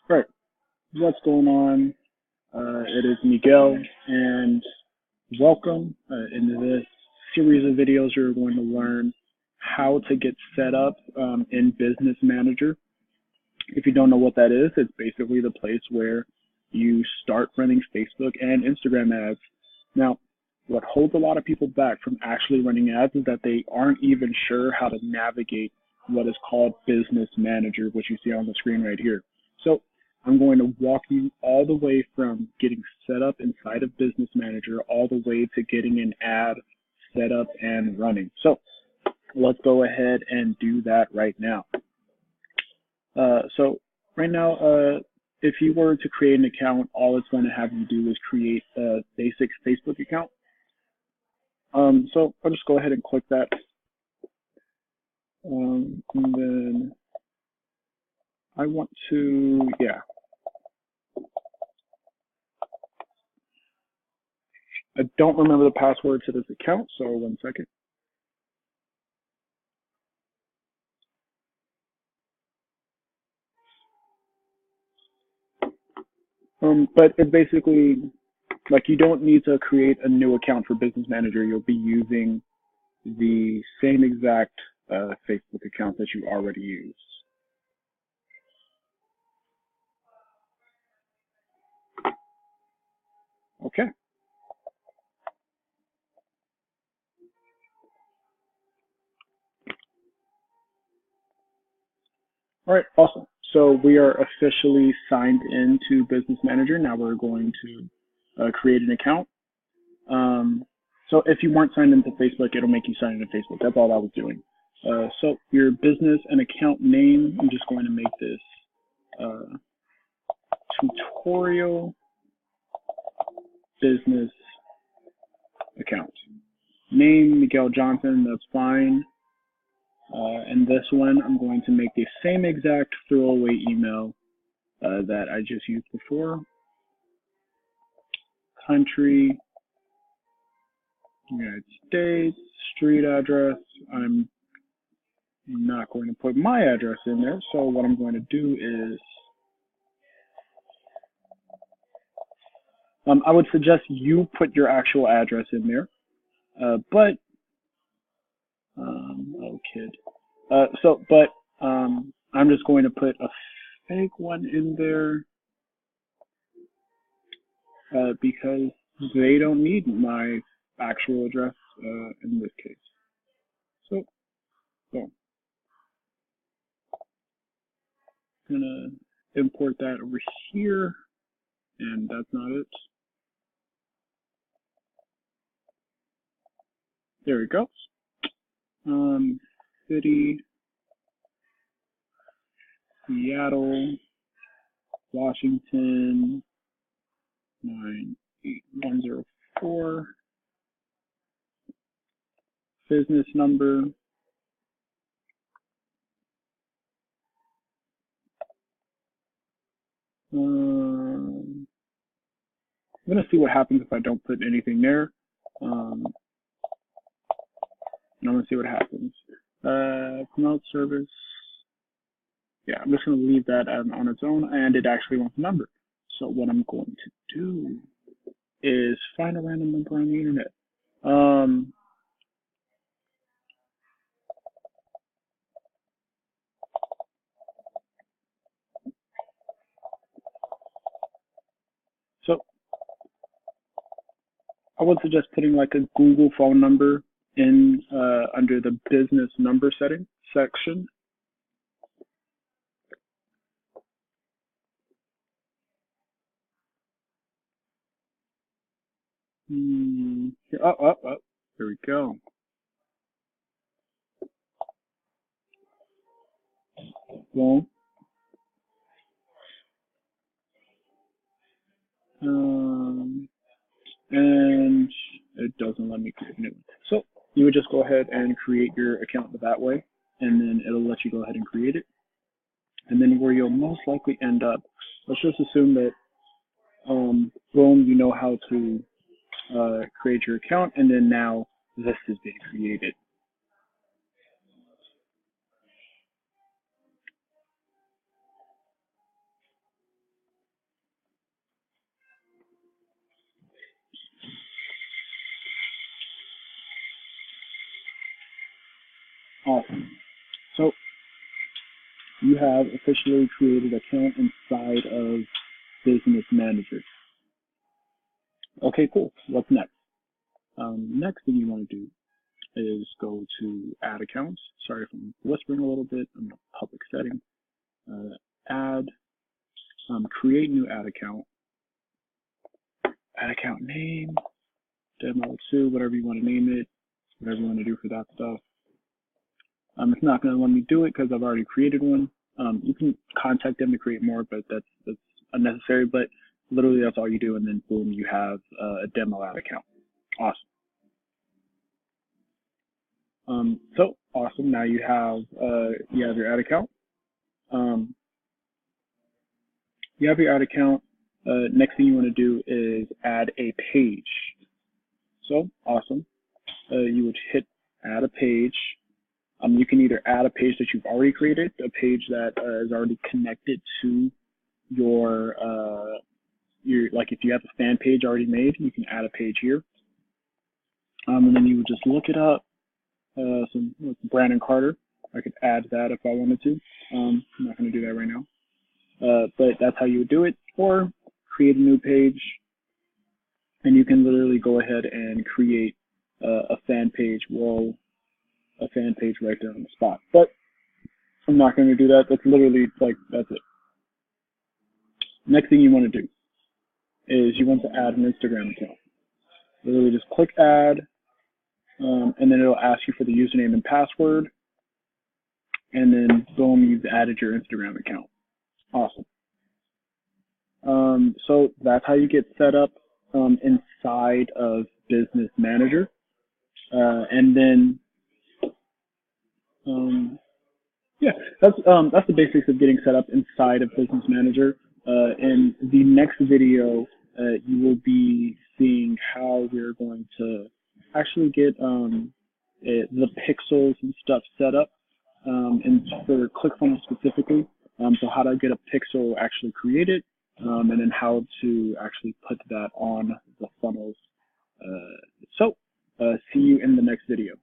All right, what's going on? It is Miguel, and welcome into this series of videos. You're going to learn how to get set up in Business Manager. If you don't know what that is, it's basically the place where you start running Facebook and Instagram ads. Now, what holds a lot of people back from actually running ads is that they aren't even sure how to navigate what is called Business Manager, which you see on the screen right here. So I'm going to walk you all the way from getting set up inside of Business Manager all the way to getting an ad set up and running. So let's go ahead and do that right now. So right now, if you were to create an account, all it's going to have you do is create a basic Facebook account. So I'll just go ahead and click that. And then I want to, I don't remember the password to this account, so 1 second. But it's basically like you don't need to create a new account for Business Manager. You'll be using the same exact Facebook account that you already use. Okay. All right, awesome. So we are officially signed into Business Manager. Now we're going to create an account. So if you weren't signed into Facebook, it'll make you sign into Facebook. That's all I was doing. So your business and account name, I'm just going to make this tutorial business account. Name, Miguel Johnson, that's fine. And this one, I'm going to make the same exact throwaway email that I just used before. Country, United States, street address. I'm not going to put my address in there. So what I'm going to do is, I would suggest you put your actual address in there. Oh kid. I'm just going to put a fake one in there because they don't need my actual address in this case. So, boom. I'm gonna import that over here, and that's not it. There it goes. City, Seattle, Washington, 98104. Business number. I'm going to see what happens if I don't put anything there. And I'm going to see what happens. Promote service. Yeah, I'm just going to leave that on its own, and it actually wants a number. So what I'm going to do is find a random number on the internet. So I would suggest putting like a Google phone number in under the business number setting section. There we go. Boom. And it doesn't let me create a new one. So you would just go ahead and create your account that way, and then it'll let you go ahead and create it. And then where you'll most likely end up, let's just assume that, boom, you know how to create your account, and then now this is being created. Awesome. So you have officially created an account inside of Business Manager. Okay, cool. What's next? Next thing you want to do is go to Add Accounts. Sorry if I'm whispering a little bit. I'm in a public setting. Add, create new ad account. Ad account name, demo 2, whatever you want to name it, whatever you want to do for that stuff. It's not going to let me do it because I've already created one. You can contact them to create more, but that's unnecessary. But literally, that's all you do, and then boom, you have a demo ad account. Awesome. So awesome. Now you have your ad account. You have your ad account. Next thing you want to do is add a page. So awesome. You would hit add a page. You can either add a page that you've already created, a page that is already connected to your like if you have a fan page already made, you can add a page here. And then you would just look it up. Some Brandon Carter. I could add that if I wanted to. I'm not going to do that right now. But that's how you would do it. Or create a new page, and you can literally go ahead and create a fan page. A fan page right there on the spot. But I'm not going to do that. That's literally that's it. Next thing you want to do is you want to add an Instagram account. Literally just click add, and then it'll ask you for the username and password, and then boom, you've added your Instagram account. Awesome. So that's how you get set up inside of Business Manager, and then yeah, that's the basics of getting set up inside of Business Manager. In the next video, you will be seeing how we're going to actually get the pixels and stuff set up, and for ClickFunnels specifically. So how to get a pixel actually created, and then how to actually put that on the funnels. So see you in the next video.